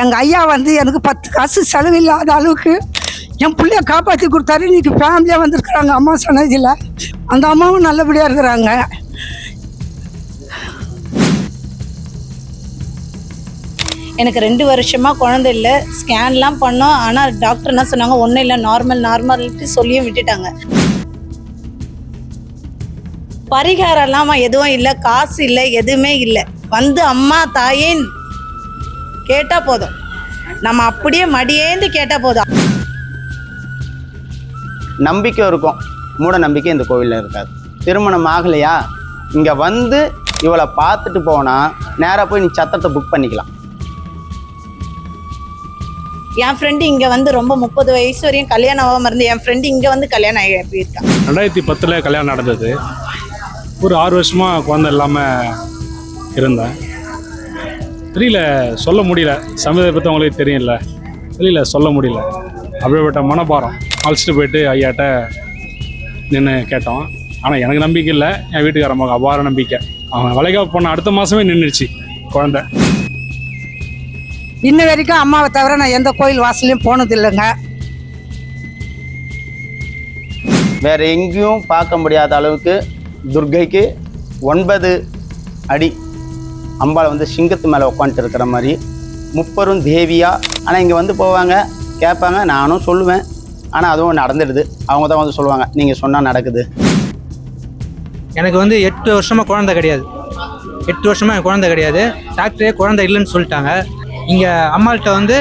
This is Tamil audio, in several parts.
எங்கள் ஐயா வந்து எனக்கு 10 காசு செலவில்லாத அளவுக்கு என் பிள்ளைய காப்பாற்றி கொடுத்தாரு. இன்றைக்கி ஃபேமிலியாக வந்திருக்குறாங்க அம்மா சன்னதியில். அந்த அம்மாவும் நல்லபடியாக இருக்கிறாங்க. எனக்கு 2 வருஷமாக குழந்தை இல்லை. ஸ்கேன்லாம் பண்ணோம். ஆனால் டாக்டர் என்ன சொன்னாங்க, ஒன்றும் இல்லை, நார்மல்ட்டு சொல்லியும் விட்டுட்டாங்க. பரிகாரம் இல்லாமல் எதுவும் இல்லை, காசு இல்லை, எதுவுமே இல்லை. வந்து அம்மா தாயே கேட்டால் போதும், நம்ம அப்படியே மடியேந்து கேட்டால் போதும். நம்பிக்கை இருக்கும், மூட நம்பிக்கை இந்த கோவிலில் இருக்காது. திருமணம் ஆகலையா, இங்கே வந்து இவளை பார்த்துட்டு போனால் நேராக போய் நீ சத்திரத்தை புக் பண்ணிக்கலாம். என் ஃப்ரெண்டு இங்கே வந்து ரொம்ப 30 வயசு வரையும் கல்யாணம் ஆகாமல் இருந்து என் ஃப்ரெண்டு இங்கே வந்து கல்யாணம் ஆகி போயிருக்கான். 2010 கல்யாணம் நடந்தது. ஒரு 6 வருஷமாக குழந்தை இல்லாமல் இருந்தேன். தெரியல, சொல்ல முடியல. சமயத்தை பற்றி அவங்களுக்கு தெரியல, தெரியல, சொல்ல முடியல. அப்படிப்பட்ட மனப்பாரம் அழைச்சிட்டு போயிட்டு ஐயாட்ட நின்று கேட்டோம். ஆனால் எனக்கு நம்பிக்கை இல்லை, என் வீட்டுக்காரம்மாவுக்கு அபார நம்பிக்கை. அவன் வளைகாப்பு போன அடுத்த மாதமே நின்றுச்சு குழந்தை. இன்ன வரைக்கும் அம்மாவை தவிர நான் எந்த கோயில் வாசலையும் போனது இல்லைங்க. வேற எங்கேயும் பார்க்க முடியாத அளவுக்கு துர்க்கைக்கு 9 அடி அம்பாள் வந்து சிங்கத்து மேலே உட்காந்துட்டு இருக்கிற மாதிரி முப்பெரும் தேவியா. ஆனால் இங்கே வந்து போவாங்க, கேட்பாங்க, நானும் சொல்லுவேன். ஆனால் அதுவும் நடந்துடுது. அவங்க தான் வந்து சொல்லுவாங்க, நீங்கள் சொன்னால் நடக்குது. எனக்கு வந்து 8 வருஷமாக குழந்தை கிடையாது. 8 வருஷமாக எனக்கு குழந்தை கிடையாது. டாக்டரே குழந்தை இல்லைன்னு சொல்லிட்டாங்க. இங்கே அம்மாள்கிட்ட வந்து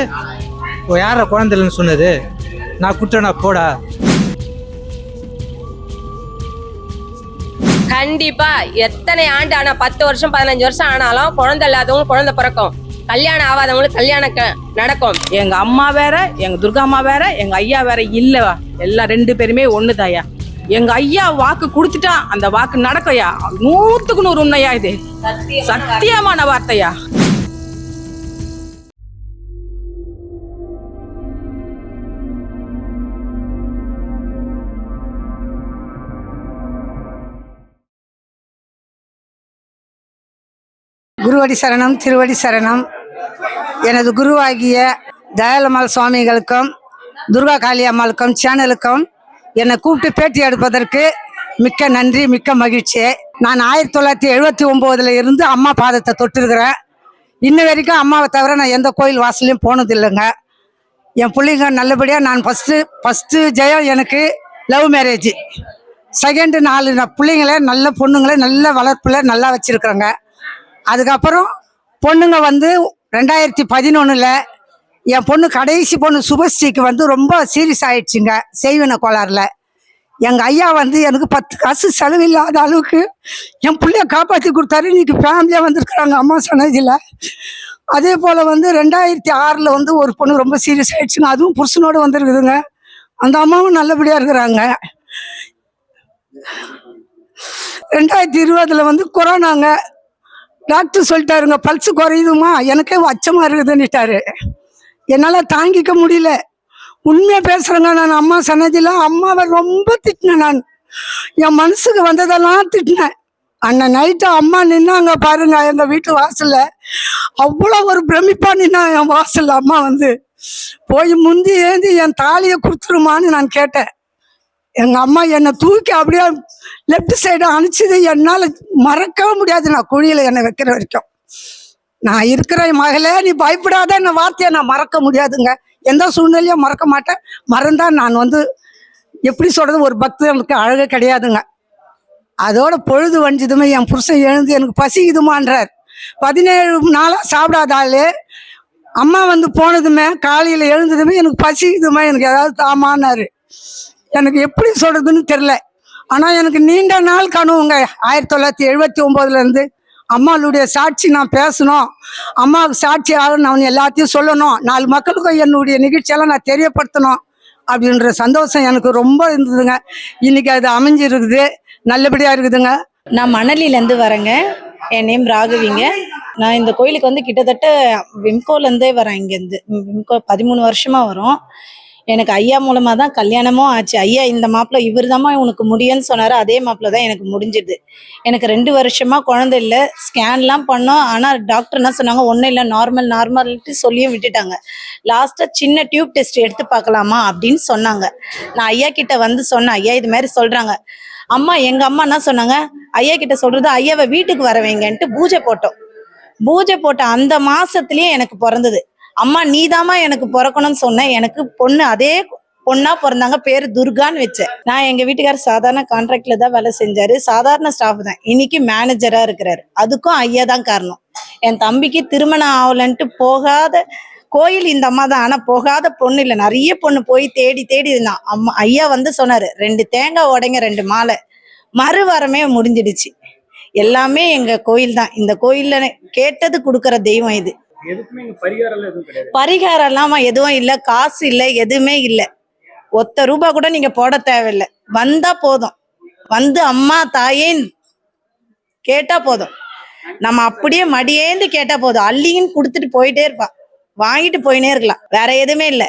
யாரை குழந்தை இல்லைன்னு சொன்னது, நான் குற்றனா போடா. கண்டிப்பா எத்தனை ஆண்டு ஆனா 10 வருஷம் 15 வருஷம் ஆனாலும் குழந்தை இல்லாதவங்களுக்கு குழந்தை பிறக்கும், கல்யாணம் ஆகாதவங்களுக்கு கல்யாணம் நடக்கும். எங்க அம்மா வேற, எங்க துர்கா அம்மா வேற, எங்க ஐயா வேற இல்லவா, எல்லாம் 2 பேருமே ஒண்ணுதாயா. எங்க ஐயா வாக்கு கொடுத்துட்டா அந்த வாக்கு நடக்கையா. 100க்கு 100 உண்மையா, இது சத்தியமான வார்த்தையா. குருவடி சரணம், திருவடி சரணம். எனது குருவாகிய தயாளம்மாள் சுவாமிகளுக்கும் துர்கா காளி அம்மாளுக்கும் சேனலுக்கும் என்னை கூப்பிட்டு பேட்டி எடுப்பதற்கு மிக்க நன்றி, மிக்க மகிழ்ச்சி. நான் 1979 இருந்து அம்மா பாதத்தை தொட்டிருக்கிறேன். இன்ன வரைக்கும் அம்மாவை தவிர நான் எந்த கோயில் வாசலையும் போனது இல்லைங்க. என் பிள்ளைங்க நல்லபடியாக, நான் ஃபஸ்ட்டு ஜெயம் எனக்கு லவ் மேரேஜ். செகண்டு 4 பிள்ளைங்கள நல்ல பொண்ணுங்களை நல்ல வளர்ப்பில் நல்லா வச்சுருக்குறேங்க. அதுக்கப்புறம் பொண்ணுங்க வந்து 2011 என் பொண்ணு கடைசி பொண்ணு சுபஸ்ரீக்கு வந்து ரொம்ப சீரியஸ் ஆயிடுச்சுங்க செய்வின கோளாறுல. எங்கள் ஐயா வந்து எனக்கு 10 காசு செலவில்லாத அளவுக்கு என் பிள்ளைய காப்பாற்றி கொடுத்தாரு. இன்றைக்கி ஃபேமிலியாக வந்திருக்குறாங்க அம்மா சன்னதியில். அதே போல் வந்து 2006 வந்து ஒரு பொண்ணு ரொம்ப சீரியஸ் ஆயிடுச்சுங்க, அதுவும் புருஷனோடு வந்துருக்குதுங்க. அந்த அம்மாவும் நல்லபடியாக இருக்கிறாங்க. 2020 வந்து கொரோனாங்க. டாக்டர் சொல்லிட்டாருங்க, பல்ஸு குறையுதுமா, எனக்கே அச்சமாக இருக்குதுன்னுட்டாரு. என்னால் தாங்கிக்க முடியல. உண்மையாக பேசுகிறேங்க. நான் அம்மா சன்னதியில் அம்மாவை ரொம்ப திட்டினேன். நான் என் மனசுக்கு வந்ததெல்லாம் திட்டினேன். அன்ன நைட்டு அம்மா நின்னாங்க பாருங்க எங்கள் வீட்டு வாசலில். அவ்வளோ ஒரு பிரமிப்பாக நின்னா என் வாசலில். அம்மா வந்து போய் முந்தி ஏந்தி என் தாலியை கொடுத்துருமான்னு நான் கேட்டேன். எங்கள் அம்மா என்னை தூக்கி அப்படியே லெஃப்ட் சைடு அனுப்பிச்சது என்னால் மறக்கவே முடியாது. நான் குழியில் என்னை வைக்கிற வரைக்கும் நான் இருக்கிற மகளே, நீ பயப்படாத என்ன வார்த்தையை நான் மறக்க முடியாதுங்க. எந்த சூழ்நிலையும் மறக்க மாட்டேன். மறந்தால் நான் வந்து எப்படி சொல்கிறது, ஒரு பக்தர்களுக்கு அழகு கிடையாதுங்க. அதோட பொழுது வஞ்சிதுமே என் புருஷன் எழுந்து எனக்கு பசிக்குதுமான்றார். 17 நாளாக சாப்பிடாத ஆள் அம்மா வந்து போனதுமே காலையில் எழுந்ததுமே எனக்கு பசிக்குதுமே, எனக்கு ஏதாவது தாமான்னாரு. எனக்கு எப்படி சொல்கிறதுன்னு தெரில. ஆனால் எனக்கு நீண்ட நாள் கனவுங்க. 1979 அம்மாளுடைய சாட்சி நான் பேசணும், அம்மாவுக்கு சாட்சி ஆகணும், நான் எல்லாத்தையும் சொல்லணும், 4 மக்களுக்கும் என்னுடைய நிகழ்ச்சியெல்லாம் நான் தெரியப்படுத்தணும் அப்படின்ற சந்தோஷம் எனக்கு ரொம்ப இருந்ததுங்க. இன்றைக்கி அது அமைஞ்சிருக்குது, நல்லபடியாக இருக்குதுங்க. நான் மணலிலேருந்து வரேங்க. என் நேம் ராகவிங்க. நான் இந்த கோயிலுக்கு வந்து கிட்டத்தட்ட விம்கோலேருந்தே வரேன். இங்கேருந்து விம்கோ 13 வருஷமாக வரோம். எனக்கு ஐயா மூலமாக தான் கல்யாணமும் ஆச்சு. ஐயா இந்த மாப்பிள்ளை இவர் தாம்மா உனக்கு முடியும்னு சொன்னார். அதே மாப்பிள்ளை தான் எனக்கு முடிஞ்சுது. எனக்கு 2 வருஷமாக குழந்தை இல்லை. ஸ்கேன்லாம் பண்ணோம். ஆனால் டாக்டர் என்ன சொன்னாங்க, ஒன்றும் இல்லை, நார்மல்ட்டு சொல்லியும் விட்டுட்டாங்க. லாஸ்ட்டாக சின்ன டியூப் டெஸ்ட் எடுத்து பார்க்கலாமா அப்படின்னு சொன்னாங்க. நான் ஐயா கிட்ட வந்து சொன்னேன், ஐயா இது மாதிரி சொல்கிறாங்க. எங்கள் அம்மா என்ன சொன்னாங்க, ஐயா கிட்ட சொல்கிறது, ஐயாவை வீட்டுக்கு வர வைங்கன்ட்டு பூஜை போட்டோம். பூஜை போட்ட அந்த மாசத்துலயே எனக்கு பிறந்தது. நீதாம்மா எனக்கு பிறக்கணும்னு சொன்னேன். எனக்கு பொண்ணு அதே பொண்ணா பிறந்தாங்க. பேரு துர்கான்னு வச்சேன். நான் எங்க வீட்டுக்காரர் சாதாரண கான்ட்ராக்ட்ல தான் வேலை செஞ்சாரு. சாதாரண ஸ்டாஃப் தான். இன்னைக்கு மேனேஜரா இருக்கிறாரு. அதுக்கும் ஐயா தான் காரணம். என் தம்பிக்கு திருமணம் ஆகலன்ட்டு போகாத கோயில் இந்த அம்மா தான். ஆனா போகாத பொண்ணு இல்லை, நிறைய பொண்ணு போய் தேடி இருந்தான். ஐயா வந்து சொன்னாரு, 2 தேங்காய் உடைங்க 2 மாலை. மறுவாரமே முடிஞ்சிடுச்சு. எல்லாமே எங்க கோயில் தான். இந்த கோயில்ல கேட்டது கொடுக்கற தெய்வம் இது. பரிகாரம்லாம் எதுவும் இல்லை, காசு இல்லை, எதுவுமே இல்லை. ₹1 கூட நீங்க போட தேவையில்லை. வந்தா போதும். வந்து அம்மா தாயே கேட்டா போதும். நம்ம அப்படியே மடியேந்து கேட்டா போதும். அள்ளின்னு கொடுத்துட்டு போயிட்டே இருப்பா. வாங்கிட்டு போயினே இருக்கலாம். வேற எதுவுமே இல்லை.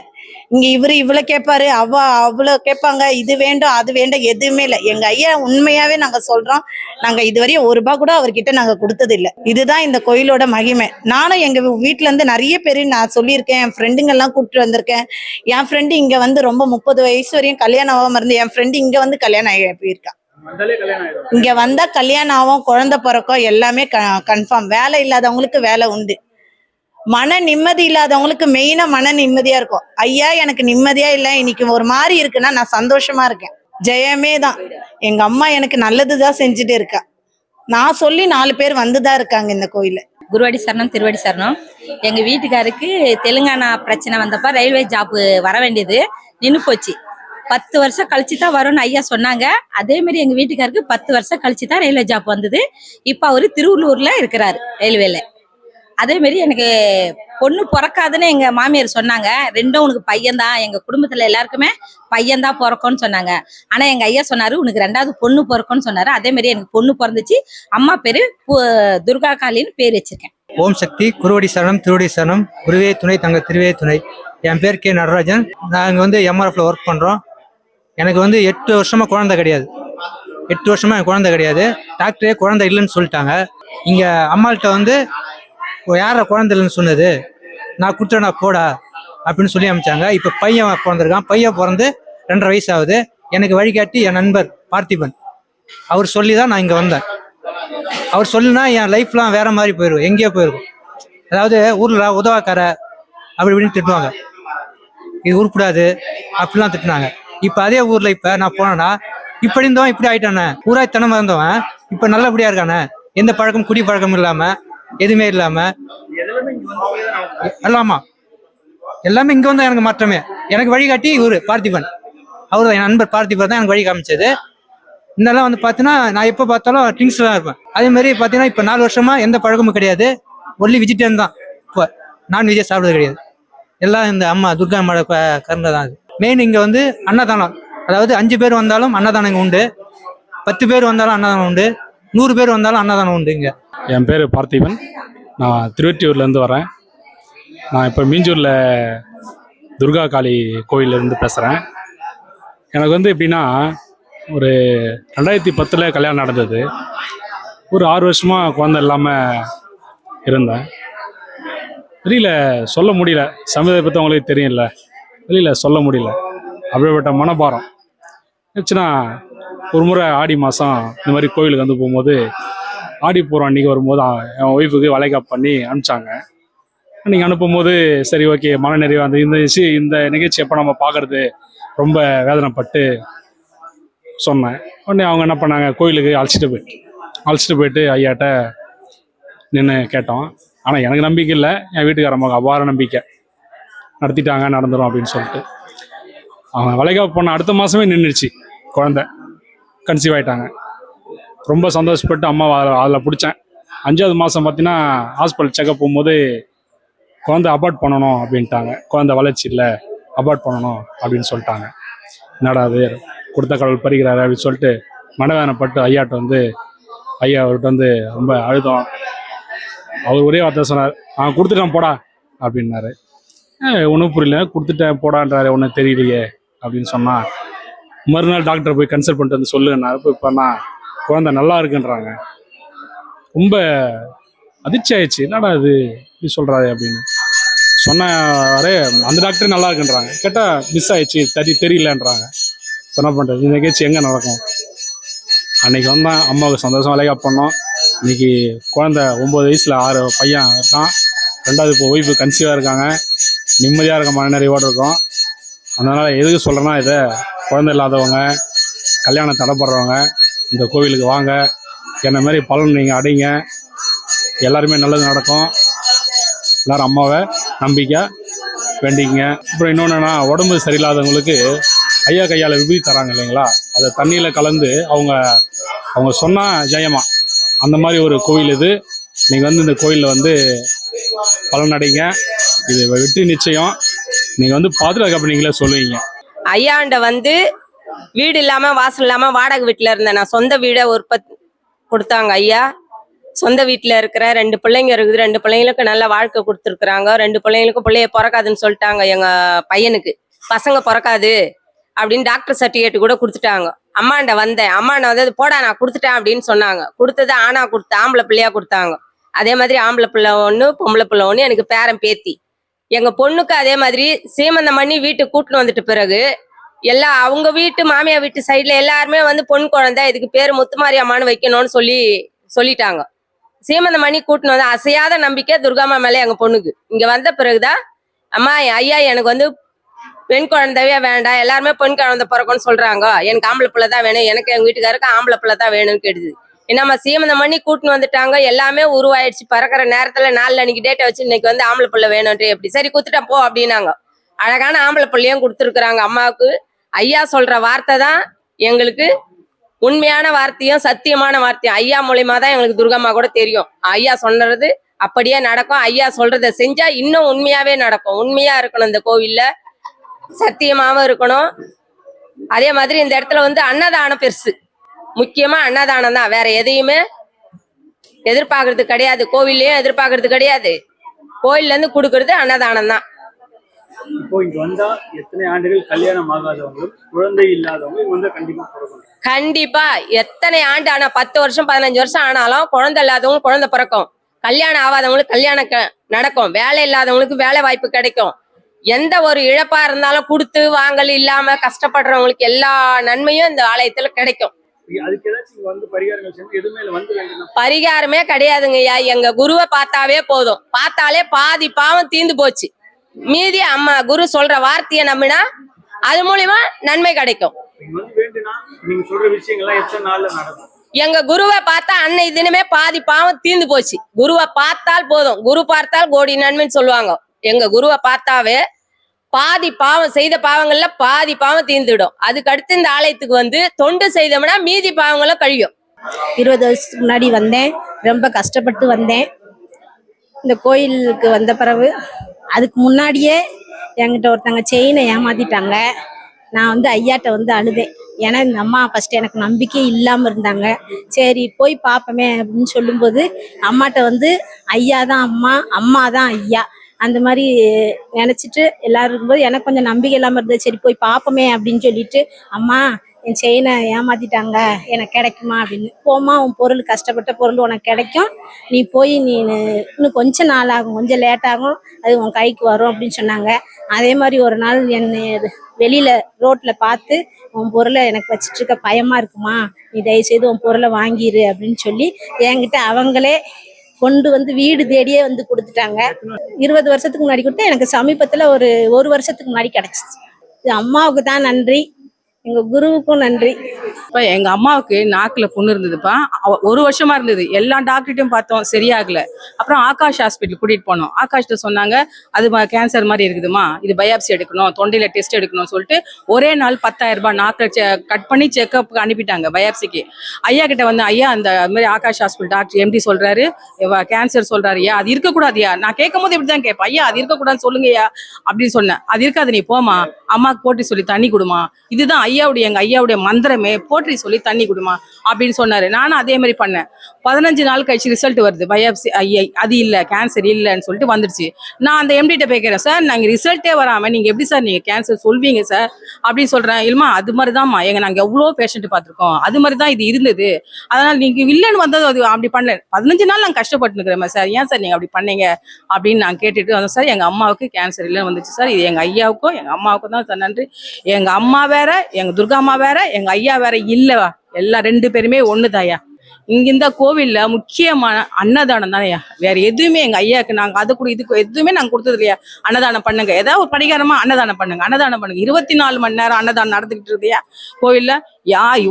இங்க இவ்வளவு கேட்பாரு, அவ்வளவு கேட்பாங்க. இது வேண்டும் அது வேண்டும், எதுவுமே இல்லை. எங்க ஐயா உண்மையாவே நாங்க சொல்றோம், நாங்க இதுவரையும் ₹1 கூட அவர்கிட்ட நாங்க கொடுத்தது இல்லை. இதுதான் இந்த கோயிலோட மகிமை. நானும் எங்க வீட்டுல இருந்து நிறைய பேரு நான் சொல்லியிருக்கேன். என் ஃப்ரெண்டுங்க எல்லாம் கூப்பிட்டு வந்திருக்கேன். என் ஃப்ரெண்டு இங்க வந்து ரொம்ப 30 வயசு வரையும் கல்யாணம் ஆகாம இருந்து என் ஃப்ரெண்டு இங்க வந்து கல்யாணம் ஆகி போயிருக்கா. இங்க வந்தா கல்யாணம் ஆகும், குழந்தை பிறக்கும், எல்லாமே கன்ஃபார்ம். வேலை இல்லாதவங்களுக்கு வேலை உண்டு. மன நிம்மதி இல்லாதவங்களுக்கு மெயினா மன நிம்மதியா இருக்கும். ஐயா எனக்கு நிம்மதியா இல்லை, இன்னைக்கு ஒரு மாதிரி இருக்குன்னா நான் சந்தோஷமா இருக்கேன். ஜெயமே தான். எங்க அம்மா எனக்கு நல்லதுதான் செஞ்சுட்டு இருக்கா. நான் சொல்லி 4 பேர் வந்துதான் இருக்காங்க இந்த கோயில. குருவாடி சரணம், திருவாடி சரணம். எங்க வீட்டுக்காருக்கு தெலுங்கானா பிரச்சனை வந்தப்ப ரயில்வே ஜாப் வர வேண்டியது நின்று போச்சு. 10 வருஷம் கழிச்சு தான் வரும்னு ஐயா சொன்னாங்க. அதே மாதிரி எங்க வீட்டுக்காருக்கு 10 வருஷம் கழிச்சு தான் ரயில்வே ஜாப் வந்தது. இப்ப அவரு திருவள்ளூர்ல இருக்கிறாரு ரயில்வேல. அதே மாதிரி எனக்கு பொண்ணு பிறக்காதுன்னு எங்க மாமியார் சொன்னாங்க. 2ம் உனக்கு பையன்தான், எங்க குடும்பத்துல எல்லாருக்குமே பையன்தான் பிறக்கும்னு சொன்னாங்க. ஆனா எங்க ஐயா சொன்னாரு, உனக்கு 2வது பொண்ணு பிறக்கும்னு சொன்னாரு. அதே மாதிரி எனக்கு பொண்ணு பிறந்துச்சு. அம்மா பேரு துர்கா காளின்னு பேர் வச்சிருக்கேன். ஓம் சக்தி, குருவடி சரணம், திருவடி சரணம், குருவே துணை, தங்க திருவே துணை. என் பேர் கே நடராஜன். நாங்கள் வந்து எம்ஆர்எஃப்ல ஒர்க் பண்ணுறோம். எனக்கு வந்து 8 வருஷமா குழந்தை கிடையாது. 8 வருஷமா எனக்கு குழந்தை கிடையாது. டாக்டரே குழந்தை இல்லைன்னு சொல்லிட்டாங்க. இங்கே அம்மாள்கிட்ட வந்து யார குழந்தை இல்லைன்னு சொன்னது, நான் கொடுத்தேன், நான் போடா அப்படின்னு சொல்லி அனுப்பிச்சாங்க. இப்போ பையன் பிறந்திருக்கான். பையன் பிறந்து 2.5 வயசு ஆகுது. எனக்கு வழிகாட்டி என் நண்பர் பார்த்திபன், அவர் சொல்லி தான் நான் இங்கே வந்தேன். அவர் சொல்லினா என் லைஃப்லாம் வேற மாதிரி போயிடும், எங்கேயோ போயிருக்கும். அதாவது ஊரில் உதவாக்கார அப்படி இப்படின்னு திட்டுவாங்க, இது உருப்படாது அப்படிலாம் திட்டினாங்க. இப்போ அதே ஊரில் இப்போ நான் போனேன்னா, இப்படி இருந்தவன் இப்படி ஆயிட்டானே, ஊராய்த்தனமாக இருந்தவன் இப்போ நல்லபடியா இருக்கானே, எந்த பழக்கம் குடி பழக்கம் இல்லாமல் எதுவுமே இல்லாமல் எல்லாமா எல்லாமே இங்கே வந்து எனக்கு மாற்றமே. எனக்கு வழிகாட்டி இவர் பார்த்திபன், அவர் என் நண்பர் பார்த்திபன் தான் எனக்கு வழி காமிச்சது. இன்னெல்லாம் வந்து பார்த்தீங்கன்னா நான் எப்போ பார்த்தாலும் ட்ரிங்க்ஸில் தான் இருப்பேன். அதே மாதிரி பார்த்தீங்கன்னா இப்போ 4 வருஷமா எந்த பழக்கமும் கிடையாது. ஒன்லி வெஜிடேரியன் தான். இப்போ நான்வெஜ்ஜே சாப்பிட்றது கிடையாது. எல்லாம் இந்த அம்மா துர்கா அம்மாவோட கருணை தான். அது மெயின். இங்கே வந்து அன்னதானம், அதாவது 5 பேர் வந்தாலும் அன்னதானம் இங்கே உண்டு, 10 பேர் வந்தாலும் அன்னதானம் உண்டு, 100 பேர் வந்தாலும் அன்னதானம் உண்டு இங்கே. என் பேர் பார்த்திபன். நான் திருவெற்றியூர்லேருந்து வரேன். நான் இப்போ மீஞ்சூரில் துர்கா காளி கோயிலேருந்து பேசுகிறேன். எனக்கு வந்து எப்படின்னா, ஒரு 2010 கல்யாணம் நடந்தது. ஒரு 6 வருஷமாக குழந்தை இல்லாமல் இருந்தேன். வெளியில் சொல்ல முடியல. சமுதாயத்தை பற்றி அவங்களுக்கு தெரியும்ல, வெளியில் சொல்ல முடியல. அப்படிப்பட்ட மனபாரம் ஆச்சுன்னா, ஒரு முறை ஆடி மாதம் இந்த மாதிரி கோயிலுக்கு வந்து போகும்போது, ஆடி பூரம் அன்றைக்கி வரும்போது என் ஒய்ஃபுக்கு வளைகாப்பு பண்ணி அனுப்பிச்சாங்க. அன்றைக்கி அனுப்பும்போது சரி ஓகே, மன நிறைவாக அந்த இந்த நிகழ்ச்சி எப்போ நம்ம பார்க்குறது ரொம்ப வேதனைப்பட்டு சொன்னேன். உடனே அவங்க என்ன பண்ணாங்க, கோயிலுக்கு அழைச்சிட்டு போயிட்டு ஐயாட்ட நின்று கேட்டோம். ஆனால் எனக்கு நம்பிக்கை இல்லை, என் வீட்டுக்காரம்மாவுக்கு அவ்வாறு நம்பிக்கை. நடத்திட்டாங்க, நடந்துடும் அப்படின்னு சொல்லிட்டு அவங்க வளைகாப்பு பண்ண அடுத்த மாதமே நின்றுச்சு. குழந்தை கன்சீவ் ஆகிட்டாங்க. ரொம்ப சந்தோஷப்பட்டு அம்மா அதில் பிடிச்சேன். 5வது மாதம் பார்த்தீங்கன்னா ஹாஸ்பிட்டல் செக்கப் போகும்போது குழந்தை அபார்ட் பண்ணணும் அப்படின்ட்டாங்க. குழந்தை வளர்ச்சி இல்லை, அபார்ட் பண்ணணும் அப்படின்னு சொல்லிட்டாங்க. என்னடா அது, கொடுத்த கடவுள் பறிக்கிறாரு அப்படின்னு சொல்லிட்டு மனவேதனைப்பட்டு ஐயா அவர்கிட்ட வந்து ரொம்ப அழுதோம். அவர் ஒரே வார்த்தை சொன்னார், கொடுத்துட்டேன் போடா அப்படின்னாரு. ஒன்றும் புரியல, கொடுத்துட்டேன் போடான்றாரு, ஒன்றும் தெரியலையே அப்படின்னு சொன்னா, மறுநாள் டாக்டரை போய் கன்சல்ட் பண்ணிட்டு வந்து சொல்லுங்கண்ணா. போய் பண்ணா குழந்தை நல்லா இருக்குன்றாங்க. ரொம்ப அதிர்ச்சி ஆயிடுச்சு, என்னடா இது இப்படி சொல்கிறாரு அப்படின்னு சொன்னாரே. அந்த டாக்டர் நல்லா இருக்குன்றாங்க, கேட்டால் மிஸ் ஆயிடுச்சு தெரியலன்றாங்க. இப்போ என்ன பண்ணுறது, இந்த கேச்சு எங்கே நடக்கும்? அன்னைக்கு வந்தேன், அம்மாவுக்கு சந்தோஷம் விலையா பண்ணோம். இன்னைக்கு குழந்தை 9 வயசில் 6 பையன் இருக்கான். 2வது இப்போ ஒய்ஃபு கன்சீவாக இருக்காங்க. நிம்மதியாக இருக்க மனநிறைவோடு இருக்கும். அதனால் எதுக்கு சொல்கிறேன்னா, இதை குழந்தை இல்லாதவங்க, கல்யாணம் தடைப்படுறவங்க இந்த கோவிலுக்கு வாங்க. என்ன மாதிரி பலன் நீங்கள் அடைங்க, எல்லாருமே நல்லது நடக்கும். எல்லோரும் அம்மாவை நம்பிக்கை வேண்டிக்கங்க. அப்புறம் இன்னொன்றுனா, உடம்பு சரியில்லாதவங்களுக்கு ஐயா கையால் விபூதி தராங்க இல்லைங்களா, அதை தண்ணியில் கலந்து அவங்க சொன்னால் ஜெயமா, அந்த மாதிரி ஒரு கோவில் இது. நீங்கள் வந்து இந்த கோயிலில் வந்து பலனடைங்க, இது வெற்றி நிச்சயம். நீங்கள் வந்து பாதுகாப்பு நீங்களே சொல்லுவீங்க. ஐயாண்ட வந்து வீடு இல்லாம வாசல் இல்லாம வாடகை வீட்டுல இருந்தேன். நான் சொந்த வீடை கொடுத்தாங்க ஐயா. சொந்த வீட்டுல இருக்கிற 2 பிள்ளைங்க இருக்குது. 2 பிள்ளைங்களுக்கு நல்ல வாழ்க்கை கொடுத்துருக்குறாங்க. 2 பிள்ளைங்களுக்கும் பிள்ளைய பிறக்காதுன்னு சொல்லிட்டாங்க. எங்க பையனுக்கு பசங்க பிறக்காது அப்படின்னு டாக்டர் சர்டிஃபிகேட் கூட கொடுத்துட்டாங்க. அம்மாண்ட வந்தேன், அம்மாண்ட வந்து போடா நான் கொடுத்துட்டேன் அப்படின்னு சொன்னாங்க. கொடுத்தது ஆனா ஆம்பளை பிள்ளையா கொடுத்தாங்க. அதே மாதிரி ஆம்பளை பிள்ளை 1 பொம்பளை பிள்ளை 1 எனக்கு பேரன் பேத்தி. எங்க பொண்ணுக்கு அதே மாதிரி சீமந்தம் பண்ணி வீட்டுக்கு கூட்டின்னு வந்துட்டு பிறகு அவங்க வீட்டு மாமியார் வீட்டு சைட்ல எல்லாருமே வந்து பொன் குழந்தை, இதுக்கு பேரு முத்துமாரியம்மான்னு வைக்கணும்னு சொல்லிட்டாங்க. சீமந்தம் பண்ணி கூட்டின்னு வந்து அசையாத நம்பிக்கை துர்காம்மா மேலே எங்க பொண்ணுக்கு. இங்க வந்த பிறகுதான் அம்மா ஐயா எனக்கு வந்து பெண் குழந்தைவே வேண்டாம், எல்லாருமே பெண் குழந்தை பிறக்கும்னு சொல்றாங்க, எனக்கு ஆம்பளை பிள்ளை தான் வேணும், எனக்கு எங்க வீட்டுக்காருக்கு ஆம்பளை பிள்ளை தான் வேணும்னு கேட்டுது. என்னம்மா சீமந்தம் பண்ணி கூட்டின்னு வந்துட்டாங்க, எல்லாமே உருவாயிடுச்சு. பறக்கிற நேரத்துல 4 அன்னைக்கு டேட்டை வச்சு இன்னைக்கு வந்து ஆம்பளை பிள்ளை வேணும்ட்டு எப்படி சரி குத்துட்டேன் போ அப்படின்னாங்க. அழகான ஆம்பளை பிள்ளையும் கொடுத்துருக்குறாங்க அம்மாவுக்கு. ஐயா சொல்ற வார்த்தை தான் எங்களுக்கு உண்மையான வார்த்தையும் சத்தியமான வார்த்தையும். ஐயா மூலியமா தான் எங்களுக்கு துர்காம்மா கூட தெரியும். ஐயா சொன்னது அப்படியே நடக்கும். ஐயா சொல்றதை செஞ்சா இன்னும் உண்மையாவே நடக்கும். உண்மையா இருக்கணும், இந்த கோவில்ல சத்தியமாவும் இருக்கணும். அதே மாதிரி இந்த இடத்துல வந்து அன்னதானம் பெருசு, முக்கியமா அன்னதானம் தான். வேற எதையுமே எதிர்பார்க்கறது கிடையாது, கோவில்லையும் எதிர்பார்க்கறது கிடையாது. கோயில்ல இருந்து கொடுக்கறது அன்னதானம் தான். இப்போ இங்க வந்தா எத்தனை ஆண்டுகள் கல்யாணம் ஆகாதவங்களும் குழந்தை இல்லாதவங்களும் வந்து கண்டிப்பா பிறக்கணும். கண்டிப்பா எத்தனை ஆண்டு ஆனா 10 வருஷம் 15 வருஷம் ஆனாலும் குழந்தை இல்லாதவங்களுக்கு குழந்தை பிறக்கும். கல்யாணம் ஆகாதவங்களுக்கு கல்யாணம் நடக்கும். வேலை இல்லாதவங்களுக்கு வேலை வாய்ப்பு கிடைக்கும். எந்த ஒரு இழப்பா இருந்தாலும் கொடுத்து வாங்கல் இல்லாம கஷ்டப்படுறவங்களுக்கு எல்லா நன்மையும் இந்த ஆலயத்துல கிடைக்கும். அதுக்கு ஏதாச்சும் வந்து பரிகாரங்கள் செஞ்சு எதுவுமே வந்து வேண்டாம். பரிகாரமே கிடையாதுங்க ஐயா. எங்க குருவை பார்த்தாவே போதும். பார்த்தாலே பாதி பாவம் தீந்து போச்சு. மீதி அம்மா குரு சொல்ற வார்த்தையை நம்பினா அது மூலியமா நன்மை கிடைக்கும். நீங்க சொல்ற விஷயங்கள்லாம் எத்தனை நாள்ல நடக்கும்? எங்க குருவை பார்த்தா அன்னை தினமே பாதி பாவம் தீந்து போச்சு. குருவை பார்த்தால் போதும், குரு பார்த்தால் கோடி நன்மைன்னு சொல்லுவாங்க. எங்க குருவை பார்த்தாவே பாதி பாவம், செய்த பாவங்கள்ல பாதி பாவம் தீர்ந்துடும். அதுக்கு அடுத்து இந்த ஆலயத்துக்கு வந்து தொண்டு செய்தோம்னா மீதி பாவங்களும் கழியும். 20 வருஷத்துக்கு முன்னாடி வந்தேன், ரொம்ப கஷ்டப்பட்டு வந்தேன். இந்த கோயிலுக்கு வந்த பிறகு அதுக்கு முன்னாடியே என்கிட்ட ஒருத்தங்க செயினை ஏமாத்திட்டாங்க. நான் வந்து ஐயாட்ட வந்து அழுதேன். ஏன்னா இந்த அம்மா ஃபர்ஸ்ட் எனக்கு நம்பிக்கை இல்லாமல் இருந்தாங்க. சரி போய் பார்ப்போமே அப்படின்னு சொல்லும்போது அம்மாட்ட வந்து ஐயா தான் அம்மா, அம்மா தான் ஐயா, அந்த மாதிரி நினச்சிட்டு எல்லாரும் இருக்கும்போது எனக்கு கொஞ்சம் நம்பிக்கை இல்லாமல் இருந்தது. சரி போய் பார்ப்போமே அப்படின்னு சொல்லிட்டு, அம்மா என் செயினை ஏமாத்திட்டாங்க, எனக்கு கிடைக்குமா அப்படின்னு. போமா, உன் பொருள் கஷ்டப்பட்ட பொருள் உனக்கு கிடைக்கும், நீ போய் நீ இன்னும் கொஞ்சம் நாள் ஆகும், கொஞ்சம் லேட் ஆகும், அது உன் கைக்கு வரும் அப்படின்னு சொன்னாங்க. அதே மாதிரி ஒரு நாள் என்னை வெளியில ரோட்ல பார்த்து, உன் பொருளை எனக்கு வச்சுட்டு இருக்க பயமா இருக்குமா, நீ தயவுசெய்து உன் பொருளை வாங்கிடு அப்படின்னு சொல்லி என்கிட்ட அவங்களே கொண்டு வந்து வீடு தேடியே வந்து கொடுத்துட்டாங்க. 20 வருஷத்துக்கு முன்னாடி கொடுத்தா எனக்கு சமீபத்துல ஒரு வருஷத்துக்கு முன்னாடி கிடைச்சிச்சு. இது அம்மாவுக்கு தான் நன்றி, எங்க குருவுக்கும் நன்றி. இப்போ எங்க அம்மாவுக்கு நாக்குல புண்ணு இருந்ததுப்பா. 1 வருஷமா இருந்தது. எல்லா டாக்டர்கிட்டையும் பார்த்தோம், சரியாகல. அப்புறம் ஆகாஷ் ஹாஸ்பிட்டல் கூட்டிட்டு போனோம். ஆகாஷ்ட சொன்னாங்க அது கேன்சர் மாதிரி இருக்குதுமா, இது பயாப்சி எடுக்கணும், தொண்டையில டெஸ்ட் எடுக்கணும்னு சொல்லிட்டு ஒரே நாள் 10,000 ரூபாய் நாக்கை கட் பண்ணி செக்அப் அனுப்பிட்டாங்க பயாப்சிக்கு. ஐயா கிட்ட வந்து, ஐயா அந்த மாதிரி ஆகாஷ் ஹாஸ்பிட்டல் டாக்டர் எம்டி சொல்றாரு கேன்சர் சொல்றாரு, ஐயா அது இருக்கக்கூடாதுயா. நான் கேட்கும் போது இப்படிதான் கேட்பேன், ஐயா அது இருக்கக்கூடாதுன்னு சொல்லுங்கய்யா அப்படின்னு சொன்னேன். அது இருக்காது, நீ போமா, அம்மாவுக்கு போட்டு சொல்லி தண்ணி கொடுமா, இதுதான் எங்க ஐயாவுடைய மந்திரமே போற்றி சொல்லி தண்ணி குடுமா அப்படின்னு சொன்னாரு. நானும் அதே மாதிரி பண்ணேன். 15 நாள் கழிச்சு ரிசல்ட் வருது. பயாப்சி அது இல்ல, கேன்சர் இல்லைன்னு சொல்லிட்டு வந்துடுச்சு. நான் அந்த எம்டிட்ட கேட்கிறேன், சார் நாங்க ரிசல்ட்டே வராம நீங்க எப்படி சார் நீங்க கேன்சர் சொல்வீங்க சார் அப்படின்னு சொல்றேன். இல்லமா அது மாதிரிதான்மா நாங்க எவ்வளோ பேஷண்ட் பார்த்துருக்கோம், அது மாதிரி தான் இது இருந்தது, அதனால நீங்க இல்லைன்னு வந்தது அது அப்படி பண்ணல. 15 நாள் நாங்க கஷ்டப்பட்டு இருக்கிறோம் சார், ஏன் சார் நீங்க அப்படி பண்ணீங்க அப்படின்னு நான் கேட்டுட்டு வந்தேன். சார் எங்க அம்மாவுக்கு கேன்சர் இல்லைன்னு வந்துச்சு சார், இது எங்க ஐயாவுக்கும் எங்க அம்மாவுக்கும் தான் சார் நன்றி. எங்க அம்மா வேற, எங்க துர்கா அம்மா வேற, எங்க ஐயா வேற இல்லவா, எல்லாம் 2 பேருமே ஒண்ணுதாயா. இங்க இந்த கோவில்ல முக்கியமான அன்னதானம் தானேயா, வேற எதுவுமே எங்க ஐயாவுக்கு நாங்க அது கூட இதுக்கு எதுவுமே நாங்க கொடுத்தது இல்லையா. அன்னதானம் பண்ணுங்க, ஏதாவது ஒரு படிகாரமா அன்னதானம் பண்ணுங்க, அன்னதானம் பண்ணுங்க. 24 மணி நேரம் அன்னதானம் நடந்துகிட்டு இருக்கியா கோவில்ல.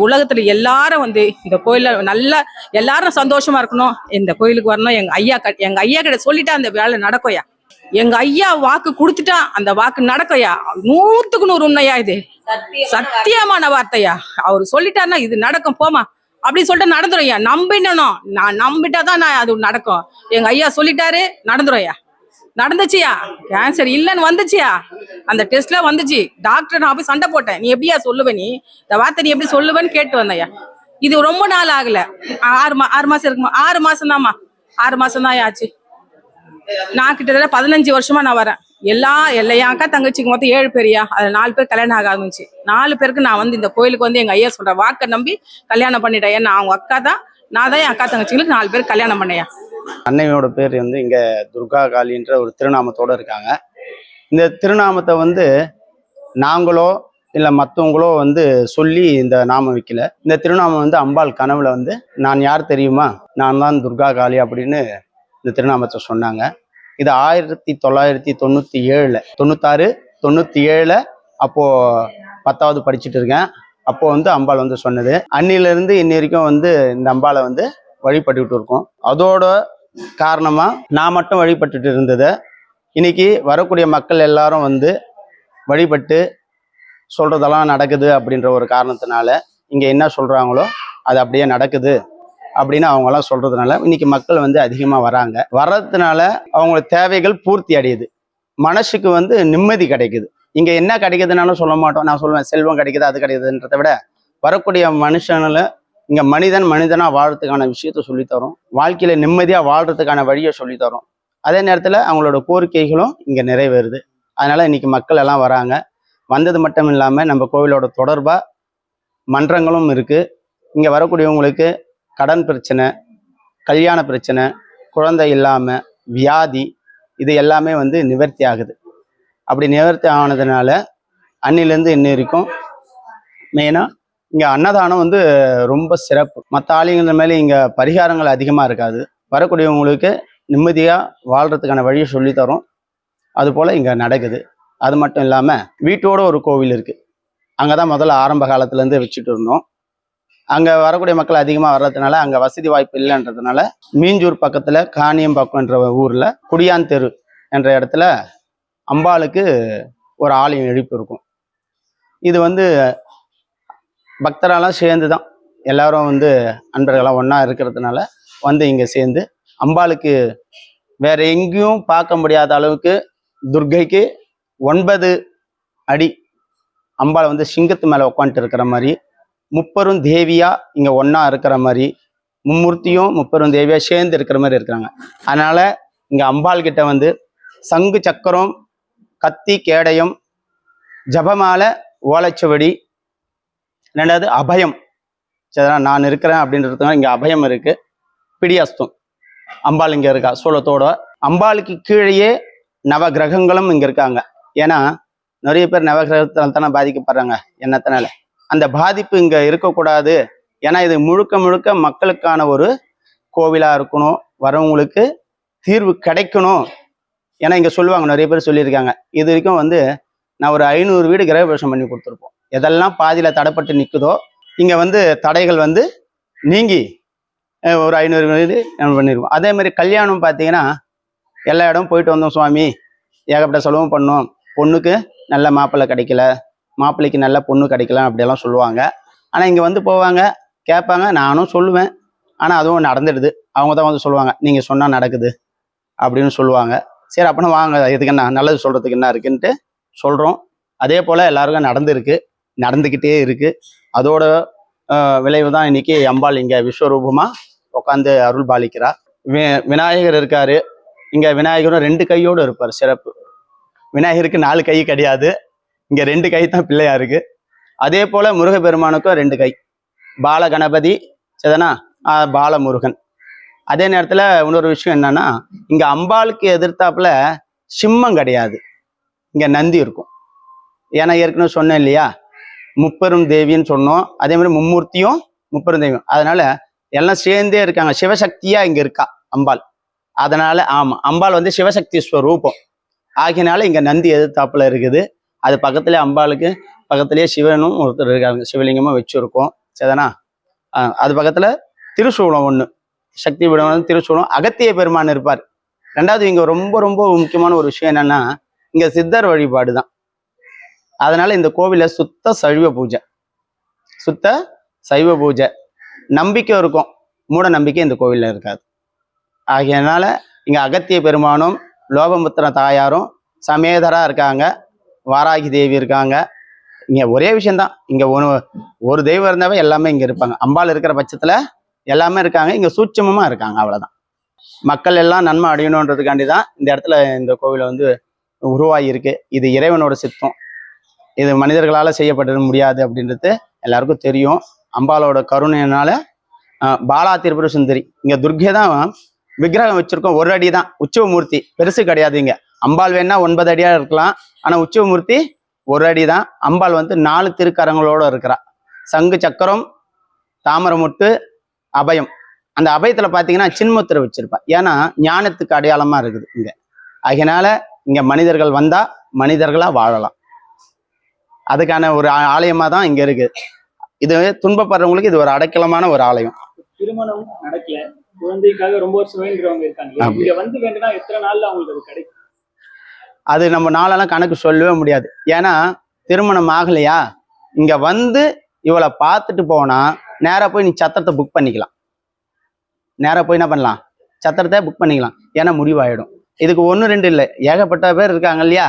உலகத்துல எல்லாரும் வந்து இந்த கோயில்ல நல்லா எல்லாரும் சந்தோஷமா இருக்கணும், இந்த கோயிலுக்கு வரணும். எங்க ஐயா கிட்ட சொல்லிட்டா அந்த வேலை நடக்கும்யா. எங்க ஐயா வாக்கு கொடுத்துட்டா அந்த வாக்கு நடக்கும்யா. 100க்கு 100 உண்மையா, இது சத்தியமான வார்த்தையா. அவரு சொல்லிட்டாருன்னா இது நடக்கும் போமா அப்படின்னு சொல்லிட்டு நடந்துரும்யா. நம்பிடணும், நான் நம்பிட்டாதான் நான் அது நடக்கும். எங்க ஐயா சொல்லிட்டாரு, நடந்துரும்யா. நடந்துச்சியா, கேன்சர் இல்லைன்னு வந்துச்சியா, அந்த டெஸ்ட்ல வந்துச்சு. டாக்டர் நான் போய் சண்டை போட்டேன், நீ எப்படியா சொல்லுவ, நீ இந்த வார்த்தை நீ எப்படி சொல்லுவேன்னு கேட்டு வந்தையா. இது ரொம்ப நாள் ஆகல, 6 மாசம் இருக்குமா, 6 மாசம் தான்மா, 6 மாசம் தான் ஆச்சு. நான் கிட்டத்தட்ட 15 வருஷமா நான் வரேன். என் அக்கா தங்கச்சிக்கு மொத்தம் 7 பேரியா, அதுல 4 பேர் கல்யாணம் ஆக ஆரம்பிச்சு. 4 பேருக்கு நான் வந்து இந்த கோயிலுக்கு வந்து எங்க ஐயா சொல்ற வாக்கை நம்பி கல்யாணம் பண்ணிட்டேன். ஏன்னா அவங்க அக்கா தான், நான் தான் என் அக்கா தங்கச்சிங்களுக்கு 4 பேர் கல்யாணம் பண்ணையா. அன்னையோட பேர் வந்து இங்க துர்கா காளின்ற ஒரு திருநாமத்தோட இருக்காங்க. இந்த திருநாமத்தை வந்து நாங்களோ இல்லை மற்றவங்களோ வந்து சொல்லி இந்த நாமம் வைக்கல. இந்த திருநாமம் வந்து அம்பாள் கனவுல வந்து நான் யார் தெரியுமா, நான் தான் துர்கா காளி அப்படின்னு இந்த திருநாமத்தை சொன்னாங்க. இது 1997 96 97 அப்போ 10வது படிச்சுட்டு இருக்கேன். அப்போ வந்து அம்பாள் வந்து சொன்னது. அன்னிலிருந்து இன்னி வரைக்கும் வந்து இந்த அம்பாளை வந்து வழிபட்டுக்கிட்டு இருக்கோம். அதோட காரணமா நான் மட்டும் வழிபட்டுட்டு இருந்ததை இன்னைக்கு வரக்கூடிய மக்கள் எல்லாரும் வந்து வழிபட்டு சொல்றதெல்லாம் நடக்குது அப்படின்ற ஒரு காரணத்தினால இங்க என்ன சொல்றாங்களோ அது அப்படியே நடக்குது அப்படின்னு அவங்கெல்லாம் சொல்றதுனால இன்னைக்கு மக்கள் வந்து அதிகமா வராங்க. வர்றதுனால அவங்களோட தேவைகள் பூர்த்தி அடையுது, மனசுக்கு வந்து நிம்மதி கிடைக்குது. இங்க என்ன கிடைக்குதுன்னாலும் சொல்ல மாட்டோம், நான் சொல்லுவேன் செல்வம் கிடைக்குது அது கிடைக்குதுன்றதை விட வரக்கூடிய மனுஷனால இங்க மனிதனா வாழறதுக்கான விஷயத்த சொல்லித்தரோம், வாழ்க்கையில நிம்மதியா வாழ்றதுக்கான வழியை சொல்லித்தரோம். அதே நேரத்துல அவங்களோட கோரிக்கைகளும் இங்க நிறைவேறுது. அதனால இன்னைக்கு மக்கள் எல்லாம் வராங்க. வந்தது மட்டும் இல்லாம நம்ம கோவிலோட தொடர்பா மன்றங்களும் இருக்கு. இங்க வரக்கூடியவங்களுக்கு கடன் பிரச்சனை, கல்யாண பிரச்சனை, குழந்தை இல்லாம, வியாதி, இது எல்லாமே வந்து நிவர்த்தி ஆகுது. அப்படி நிவர்த்தி ஆனதுனால அன்னிலேருந்து இன்னி வரைக்கும் மெயினா இங்க அன்னதானம் வந்து ரொம்ப சிறப்பு. மற்ற ஆலயங்கள் மேலே இங்க பரிகாரங்கள் அதிகமா இருக்காது. வரக்கூடியவங்களுக்கு நிம்மதியா வாழ்றதுக்கான வழியை சொல்லித்தரோம். அது போல இங்க நடக்குது. அது மட்டும் இல்லாம வீட்டோட ஒரு கோவில் இருக்கு. அங்கதான் முதல்ல ஆரம்ப காலத்துல இருந்து வச்சுட்டு இருந்தோம். அங்க வரக்கூடிய மக்கள் அதிகமா வர்றதுனால அங்க வசதி வாய்ப்பு இல்லைன்றதுனால மீஞ்சூர் பக்கத்துல காணியம்பாக்கம் என்ற ஊர்ல குடியான் தெரு என்ற இடத்துல அம்பாளுக்கு ஒரு ஆலயம் எழுப்பி இருக்கும். இது வந்து பக்தரெல்லாம் சேர்ந்து தான் எல்லாரும் வந்து அன்பர்களாம் ஒன்றா இருக்கிறதுனால வந்து இங்கே சேர்ந்து அம்பாளுக்கு வேற எங்கேயும் பார்க்க முடியாத அளவுக்கு துர்க்கைக்கு 9 அடி அம்பாள் வந்து சிங்கத்து மேலே உட்காந்துட்டு இருக்கிற மாதிரி, முப்பெரும் தேவியா இங்கே ஒன்றா இருக்கிற மாதிரி, மும்மூர்த்தியும் முப்பெரும் தேவியா சேர்ந்து இருக்கிற மாதிரி இருக்கிறாங்க. அதனால இங்கே அம்பாள் கிட்ட வந்து சங்கு சக்கரம், கத்தி, கேடயம், ஜபமாலை, ஓலைச்சுவடி, 2வது அபயம். நான் இருக்கிறேன் அப்படின்றதுனால இங்கே அபயம் இருக்கு. பிடியஸ்தம் அம்பாள் இங்கே இருக்கா சோளத்தோட. அம்பாளுக்கு கீழேயே நவ கிரகங்களும் இங்கே இருக்காங்க. ஏன்னா நிறைய பேர் நவகிரகத்தால் தானே பாதிக்கப்படுறாங்க என்னத்தினால. அந்த பாதிப்பு இங்கே இருக்கக்கூடாது. ஏன்னா இது முழுக்க முழுக்க மக்களுக்கான ஒரு கோவிலாக இருக்கணும், வரவங்களுக்கு தீர்வு கிடைக்கணும். ஏன்னா இங்கே சொல்லுவாங்க, நிறைய பேர் சொல்லியிருக்காங்க, இது வரைக்கும் வந்து நான் ஒரு 500 வீடு கிரகபிரவேசம் பண்ணி கொடுத்துருப்போம். எதெல்லாம் பாதியில் தடைப்பட்டு நிற்குதோ இங்கே வந்து தடைகள் வந்து நீங்கி ஒரு 500 வீடு பண்ணியிருக்கோம். அதே மாதிரி கல்யாணம் பார்த்தீங்கன்னா எல்லா இடமும் போயிட்டு வந்தோம் சுவாமி, ஏகப்பட்ட செலவும் பண்ணோம், பொண்ணுக்கு நல்ல மாப்பிள்ளை கிடைக்கல, மாப்பிள்ளைக்கு நல்ல பொண்ணு கிடைக்கலாம் அப்படியெல்லாம் சொல்லுவாங்க. ஆனால் இங்கே வந்து போவாங்க, கேட்பாங்க, நானும் சொல்லுவேன். ஆனால் அதுவும் நடந்துடுது. அவங்க தான் வந்து சொல்லுவாங்க, நீங்கள் சொன்னால் நடக்குது அப்படின்னு சொல்லுவாங்க. சரி அப்படின்னா வாங்க, இதுக்கு என்ன நல்லது சொல்கிறதுக்கு என்ன இருக்குன்ட்டு சொல்கிறோம். அதே போல் எல்லாருக்கும் நடந்துருக்கு. நடந்துக்கிட்டே இருக்குது. அதோட விளைவு தான் இன்னைக்கு அம்பாள் இங்கே விஸ்வரூபமாக உட்காந்து அருள் பாலிக்கிறார். விநாயகர் இருக்காரு. இங்கே விநாயகரும் 2 கையோடு இருப்பார். சிறப்பு. விநாயகருக்கு 4 கை கிடையாது, இங்கே 2 கை தான் பிள்ளையாருக்கு. அதே போல் முருகப்பெருமானுக்கும் 2 கை. பால கணபதி சரிதானா, பாலமுருகன். அதே நேரத்தில் இன்னொரு விஷயம் என்னன்னா, இங்கே அம்பாளுக்கு எதிர்த்தாப்புல சிம்மம் கிடையாது, இங்கே நந்தி இருக்கும். ஏன்னா ஏற்கனவே சொன்னேன் இல்லையா, முப்பெரும் தேவின்னு சொன்னோம். அதே மாதிரி மும்மூர்த்தியும் முப்பெரும் தேவியும். அதனால எல்லாம் சேர்ந்தே இருக்காங்க. சிவசக்தியா இங்க இருக்கா அம்பாள். அதனால ஆமா, அம்பாள் வந்து சிவசக்தி ஸ்வரூபம் ஆகினால இங்க நந்தி எதிர்த்தாப்புல இருக்குது. அது பக்கத்துல அம்பாளுக்கு பக்கத்துலயே சிவனும் ஒருத்தர் இருக்காங்க, சிவலிங்கமும் வச்சிருக்கோம் சரிதானா. அது பக்கத்துல திருசூலம் ஒண்ணு, சக்தி விடம் திருசூலம். அகத்திய பெருமான் இருப்பார். ரெண்டாவது இங்க ரொம்ப ரொம்ப முக்கியமான ஒரு விஷயம் என்னன்னா, இங்க சித்தர் வழிபாடு தான். அதனால இந்த கோவில சுத்த சைவ பூஜை, சுத்த சைவ பூஜை. நம்பிக்கை இருக்கும், மூட நம்பிக்கை இந்த கோவில்ல இருக்காது. ஆகையனால இங்க அகத்திய பெருமானும் லோகமுத்திர தாயாரும் சமேதரா இருக்காங்க, வாராகி தேவி இருக்காங்க. இங்க ஒரே விஷயம்தான், இங்க ஒரு தெய்வம் இருந்தாவே எல்லாமே இங்க இருப்பாங்க. அம்பாள் இருக்கிற பட்சத்துல எல்லாமே இருக்காங்க, இங்க சூட்சமமா இருக்காங்க, அவ்வளவுதான். மக்கள் எல்லாம் நன்மை அடையணுன்றதுக்காண்டி தான் இந்த இடத்துல இந்த கோவிலை வந்து உருவாகி இருக்கு. இது இறைவனோட சித்தம், இது மனிதர்களால செய்யப்பட முடியாது அப்படின்றது எல்லாருக்கும் தெரியும். அம்பாளோட கருணையினால பாலா திரிபுர சுந்தரி, இங்க துர்கை தான் விக்கிரகம் வச்சிருக்கோம். 1 அடி தான் உற்சவமூர்த்தி, பெருசு கிடையாது. இங்க அம்பாள் வேணா 9 அடியா இருக்கலாம், ஆனா உற்சவமூர்த்தி 1 அடி தான். அம்பாள் வந்து 4 திருக்கரங்களோட இருக்கிறா. சங்கு சக்கரம், தாமரமுட்டு, அபயம். அந்த அபயத்துல பாத்தீங்கன்னா சின்முத்திரை வச்சிருப்பா, ஏன்னா ஞானத்துக்கு அடையாளமா இருக்குது இங்க. அதனால இங்க மனிதர்கள் வந்தா மனிதர்களா வாழலாம், அதுக்கான ஒரு ஆலயமா தான் இங்க இருக்கு. இது துன்பப்படுறவங்களுக்கு இது ஒரு அடைக்கலமான ஒரு ஆலயம். திருமணம் நடக்கல, குழந்தைக்காக ரொம்ப வருஷம் வேண்டுறவங்க இருக்காங்க, இங்க வந்து வேண்டுனா எத்தனை நாள்ல அவங்களுக்கு அது கிடைக்கும்? அது நம்ம நாளெல்லாம் கணக்கு சொல்லவே முடியாது. ஏன்னா திருமணம் ஆகலையா, இங்க வந்து இவளை பார்த்துட்டு போனா நேரா போய் நீ சத்திரத்தை புக் பண்ணிக்கலாம். நேரா போய் என்ன பண்ணலாம், சத்திரத்தை புக் பண்ணிக்கலாம். ஏன்னா முடிவாயிடும். இதுக்கு 1 2 இல்லை, ஏகப்பட்ட பேர் இருக்காங்க இல்லையா,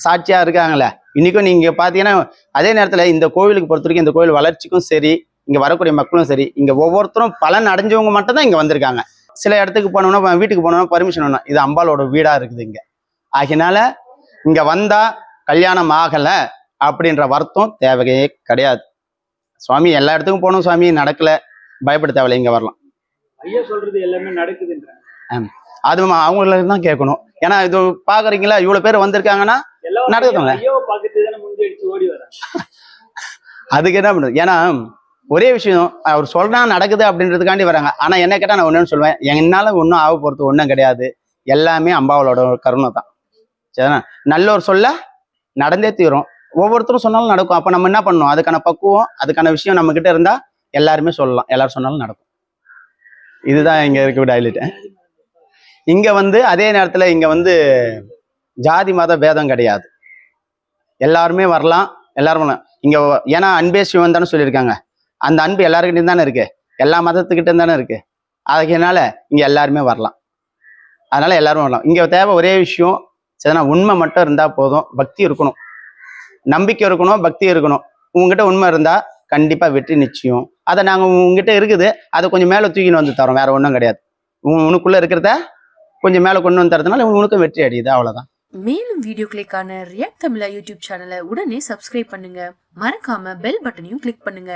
சாட்சியா இருக்காங்களே. இன்னைக்கும் நீங்க பாத்தீங்கன்னா, அதே நேரத்துல இந்த கோவிலுக்கு பொறுத்த வரைக்கும் இந்த கோவில் வளர்ச்சிக்கும் சரி, இங்க வரக்கூடிய மக்களும் சரி, இங்க ஒவ்வொருத்தரும் பலன் அடைஞ்சவங்க மட்டும் தான் இங்க வந்திருக்காங்க. சில இடத்துக்கு போனோம்னா, வீட்டுக்கு போனோம்னா பர்மிஷன் வேணும், இது அம்பாலோட வீடா இருக்குது இங்க. ஆகினால இங்க வந்தா கல்யாணம் ஆகல அப்படின்ற வருத்தம் தேவையே கிடையாது. சுவாமி எல்லா இடத்துக்கும் போனோம், சுவாமி நடக்கல, பயப்பட தேவையில்லை, இங்க வரலாம். ஐயா சொல்றது எல்லாமே நடக்குதுன்றாங்க. அது அவங்களுக்கு தான் கேட்கணும். ஏன்னா இது பாக்குறீங்களா, இவ்வளவு பேர் வந்திருக்காங்கன்னா நடக்குதுங்க. அதுக்கு என்ன பண்றது, ஏன்னா ஒரே விஷயம் அவர் சொல்றா நடக்குது அப்படின்றதுக்காண்டி வராங்க. ஆனா என்ன கேட்டா நான் ஒண்ணுன்னு சொல்லுவேன், என்னால ஒன்றும் ஆக போறது ஒன்றும் கிடையாது, எல்லாமே அம்பாவளோட கருணை தான் சரிண்ணா. நல்ல ஒரு சொல்ல நடந்தே தீரும், ஒவ்வொருத்தரும் சொன்னாலும் நடக்கும். அப்ப நம்ம என்ன பண்ணணும், அதுக்கான பக்குவம், அதுக்கான விஷயம் நம்ம கிட்ட இருந்தா எல்லாருமே சொல்லலாம், எல்லாரும் சொன்னாலும் நடக்கும். இதுதான் இங்க இருக்க ஹைலைட். இங்க வந்து அதே நேரத்துல இங்க வந்து ஜாதி மத பேதம் கிடையாது, எல்லாருமே வரலாம், எல்லாரும் வரலாம் இங்க. ஏன்னா அன்பே சிவன் தானே சொல்லியிருக்காங்க, அந்த அன்பு எல்லாருக்கிட்டையும் தானே இருக்கு, எல்லா மதத்துக்கிட்டும் தானே இருக்கு. அதனால இங்க எல்லாருமே வரலாம், அதனால எல்லாரும் வரலாம். இங்க தேவை ஒரே விஷயம் சரினா, உண்மை மட்டும் இருந்தா போதும். பக்தி இருக்கணும், நம்பிக்கை இருக்கணும், பக்தி இருக்கணும். உங்ககிட்ட உண்மை இருந்தா கண்டிப்பா வெற்றி நிச்சயம். அதை நாங்க உங்ககிட்ட இருக்குது, அதை கொஞ்சம் மேல தூக்கின்னு வந்து தரோம், வேற ஒன்றும் கிடையாது. உனக்குள்ள இருக்கிறத கொஞ்சம் மேல கொண்டு வந்து தரதுனால உனக்கும் வெற்றி அடையுது, அவ்வளவுதான். மேலும் வீடியோக்களுக்கான ரியாக்ட் தமிழா யூடியூப் சேனலை உடனே சப்ஸ்கிரைப் பண்ணுங்க, மறக்காம பெல் பட்டனையும் கிளிக் பண்ணுங்க.